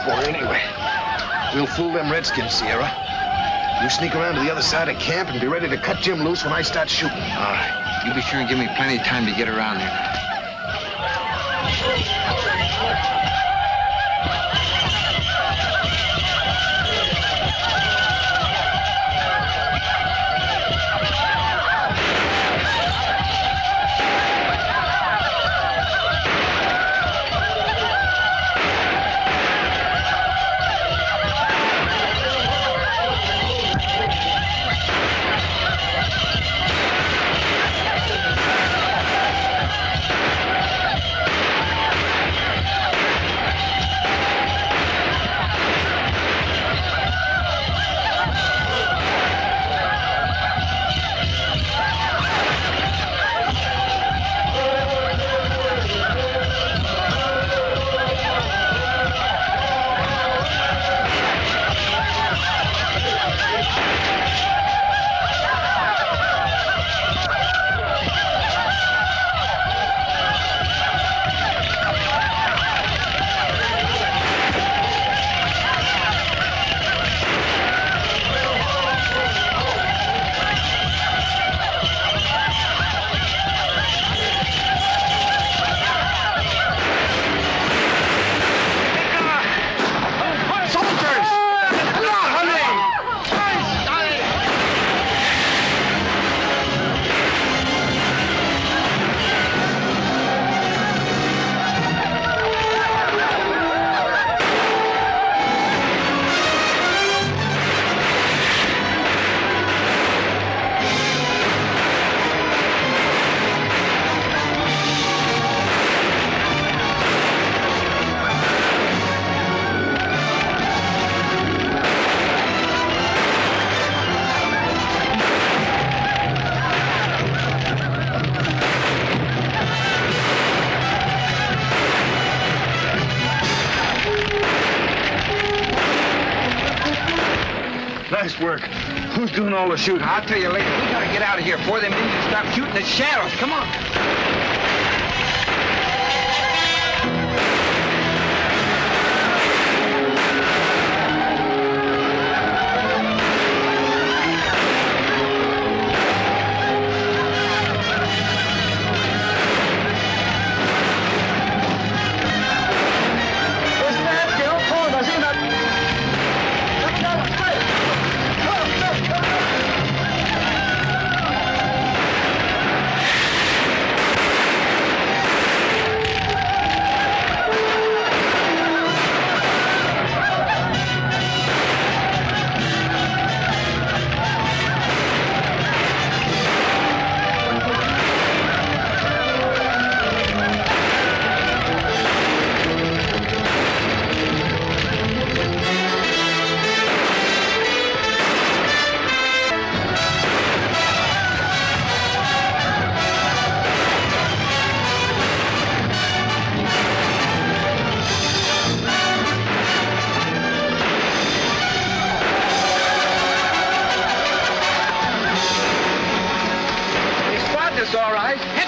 for anyway? We'll fool them redskins, Sierra. You sneak around to the other side of camp and be ready to cut Jim loose when I start shooting. All right. You be sure and give me plenty of time to get around there. Nice work. Who's doing all the shooting? I'll tell you later. We gotta get out of here before them Indians start shooting at shadows. Come on.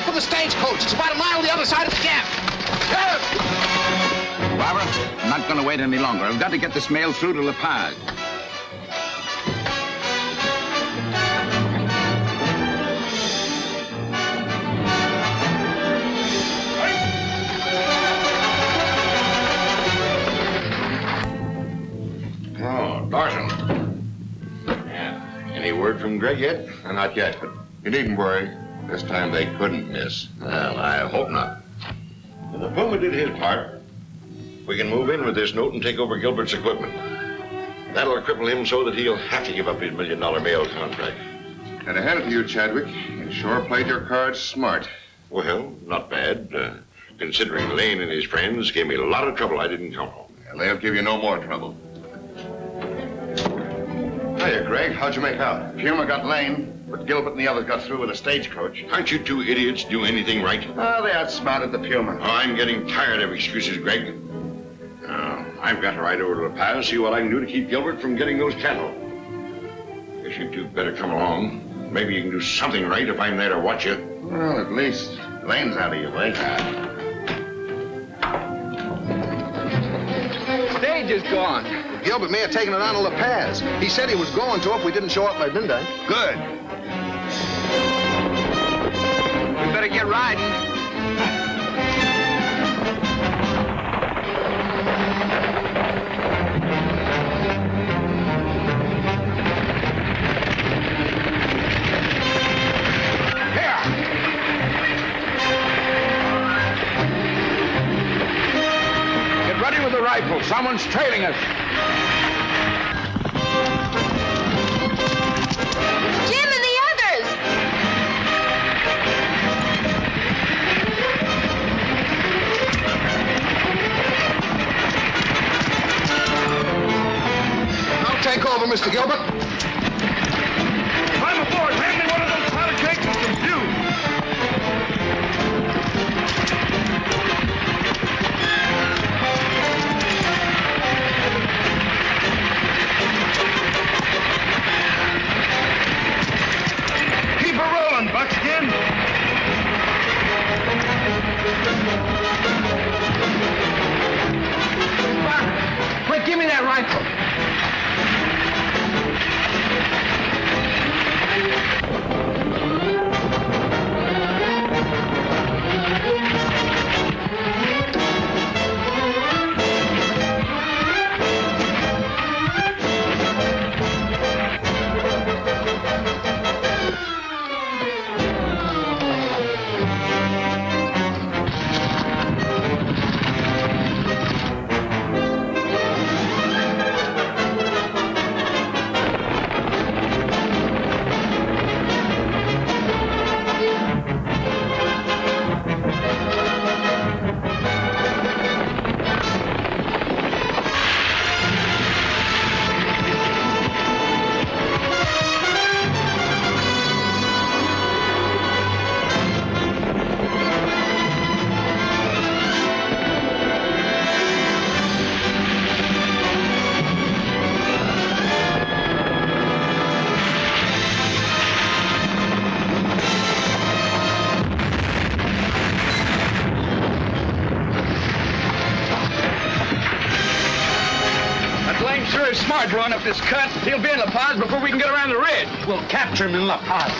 The stagecoach. It's about a mile the other side of the camp. Robert, I'm not going to wait any longer. I've got to get this mail through to La Paz. Oh, Dawson. Yeah. Any word from Greg yet? Not yet, but you needn't worry. This time they couldn't miss. Well, I hope not. And the Puma did his part. We can move in with this note and take over Gilbert's equipment. That'll cripple him so that he'll have to give up his $1 million mail contract. And ahead of you, Chadwick. You sure played your cards smart. Well, not bad. Considering Lane and his friends gave me a lot of trouble I didn't count on. Yeah, they'll give you no more trouble. Hiya, Greg. How'd you make out? Puma got Lane, but Gilbert and the others got through with a stagecoach. Aren't you two idiots do anything right? Oh, they outsmarted the Puma. Oh, I'm getting tired of excuses, Greg. I've got to ride over to La Paz, see what I can do to keep Gilbert from getting those cattle. Guess you two better come along. Maybe you can do something right if I'm there to watch you. Well, at least Lane's out of your way. Stage is gone. Gilbert may have taken it on to La Paz. He said he was going to if we didn't show up by midnight. Good. We better get riding. With the rifle. Someone's trailing us. Jim and the others! I'll take over, Mr. Gilbert. Climb aboard. Hand me one of those powder kegs and some fuel. Buckskin! Quick, give me that rifle. Smart run up this cut. He'll be in La Paz before we can get around the ridge. We'll capture him in La Paz.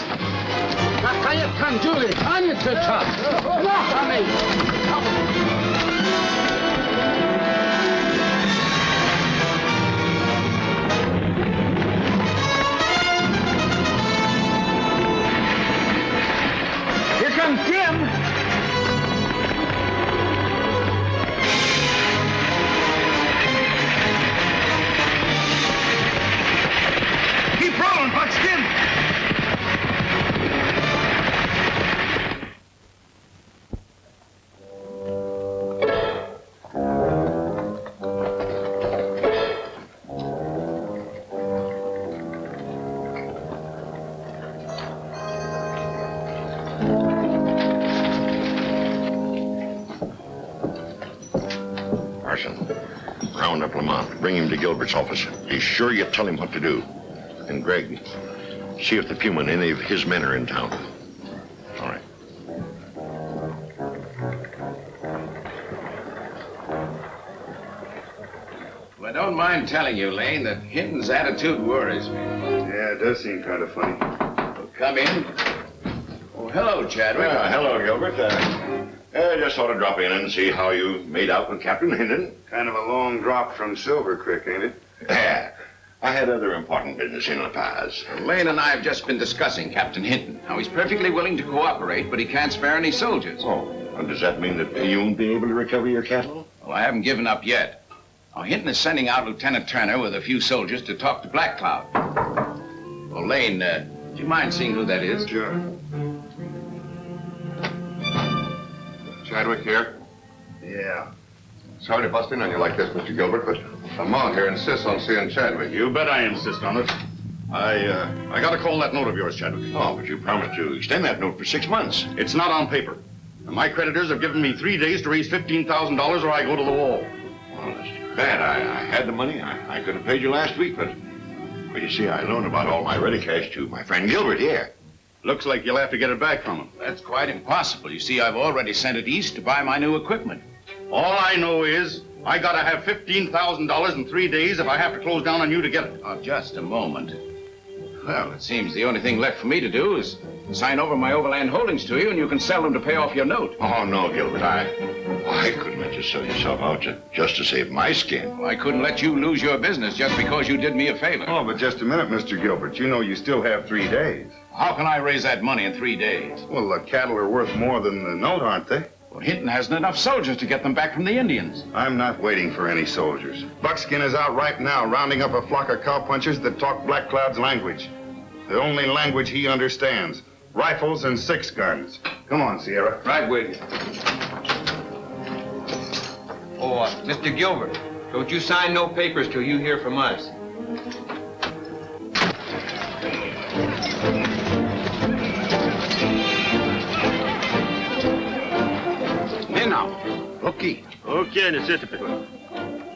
Here comes Jim. Buckskin! Parson, round up Lamont. Bring him to Gilbert's office. Be sure you tell him what to do. And Greg, see if the Puma and any of his men are in town. All right. Well, I don't mind telling you, Lane, that Hinton's attitude worries me. Yeah, it does seem kind of funny. Well, come in. Oh, hello, Chadwick. Hello, Gilbert. I just thought I'd drop in and see how you made out with Captain Hinton. Kind of a long drop from Silver Creek, ain't it? Yeah. I had other important business in La Paz. Lane and I have just been discussing Captain Hinton. Now, he's perfectly willing to cooperate, but he can't spare any soldiers. Oh, and does that mean that you won't be able to recover your cattle? Well, I haven't given up yet. Now, Hinton is sending out Lieutenant Turner with a few soldiers to talk to Black Cloud. Well, Lane, do you mind seeing who that is? Sure. Chadwick here. Yeah. Sorry to bust in on you like this, Mr. Gilbert, but Lamont here insists on seeing Chadwick. You bet I insist on it. I got a call on that note of yours, Chadwick. Oh, but you promised to extend that note for 6 months. It's not on paper. And my creditors have given me 3 days to raise $15,000 or I go to the wall. Well, that's too bad. I had the money. I could have paid you last week, but you see, I loaned about all my ready cash to my friend Gilbert here. Looks like you'll have to get it back from him. That's quite impossible. You see, I've already sent it east to buy my new equipment. All I know is I gotta have $15,000 in 3 days if I have to close down on you to get it. Oh, just a moment. Well, it seems the only thing left for me to do is sign over my Overland holdings to you, and you can sell them to pay off your note. Oh, no, Gilbert, I couldn't let you sell yourself out just to save my skin. Well, I couldn't let you lose your business just because you did me a favor. Oh, but just a minute, Mr. Gilbert. You know you still have 3 days. How can I raise that money in 3 days? Well, the cattle are worth more than the note, aren't they? Well, Hinton hasn't enough soldiers to get them back from the Indians. I'm not waiting for any soldiers. Buckskin is out right now, rounding up a flock of cowpunchers that talk Black Cloud's language. The only language he understands. Rifles and 6 guns. Come on, Sierra. Right with you. Oh, Mr. Gilbert, don't you sign no papers till you hear from us. Here now. Okay. Okay, necessity.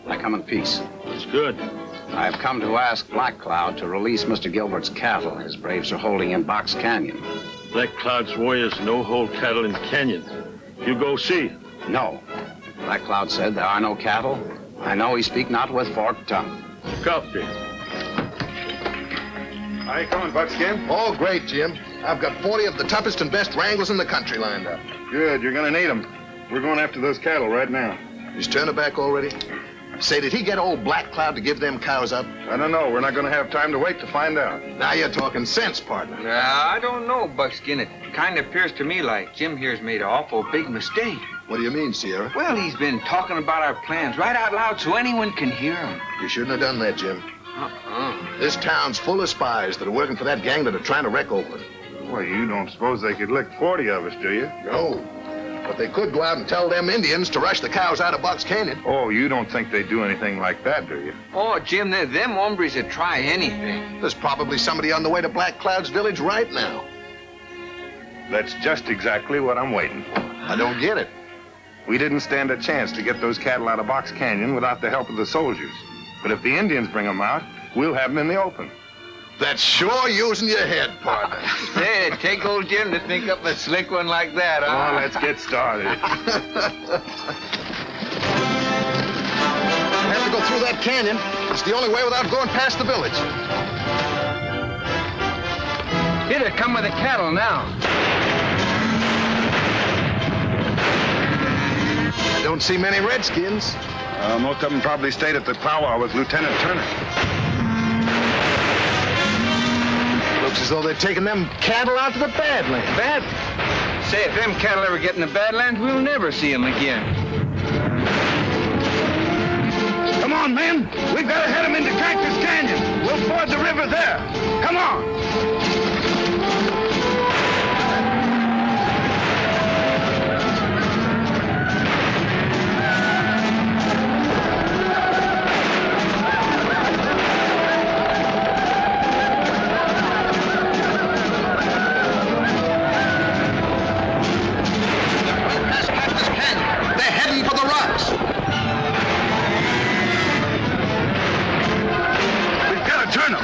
I come in peace. That's good. I've come to ask Black Cloud to release Mr. Gilbert's cattle his braves are holding in Box Canyon. Black Cloud's warriors no hold cattle in canyon. You go see. No. Black Cloud said there are no cattle. I know he speak not with forked tongue. Copy. How you coming, Buckskin? Oh, great, Jim. I've got 40 of the toughest and best wranglers in the country lined up. Good, you're gonna need them. We're going after those cattle right now. Is Turner back already? Say, did he get old Black Cloud to give them cows up? I don't know. We're not gonna have time to wait to find out. Now you're talking sense, partner. I don't know, Buckskin. It kind of appears to me like Jim here's made an awful big mistake. What do you mean, Sierra? Well, he's been talking about our plans right out loud so anyone can hear him. You shouldn't have done that, Jim. This town's full of spies that are working for that gang that are trying to wreck Overland. Well, you don't suppose they could lick 40 of us, do you? No. But they could go out and tell them Indians to rush the cows out of Box Canyon. Oh, you don't think they'd do anything like that, do you? Oh, Jim, them hombres would try anything. There's probably somebody on the way to Black Cloud's village right now. That's just exactly what I'm waiting for. I don't get it. We didn't stand a chance to get those cattle out of Box Canyon without the help of the soldiers. But if the Indians bring them out, we'll have them in the open. That's sure using your head, partner. Hey, take old Jim to think up a slick one like that, huh? Oh, let's get started. I have to go through that canyon. It's the only way without going past the village. Here they come with the cattle now. I don't see many redskins. Most of them probably stayed at the powwow with Lieutenant Turner. Looks as though they're taking them cattle out to the Badlands. Bad? Say, if them cattle ever get in the Badlands, we'll never see them again. Come on, men. We've got to head them into Cactus Canyon. We'll ford the river there. Come on. Turn them.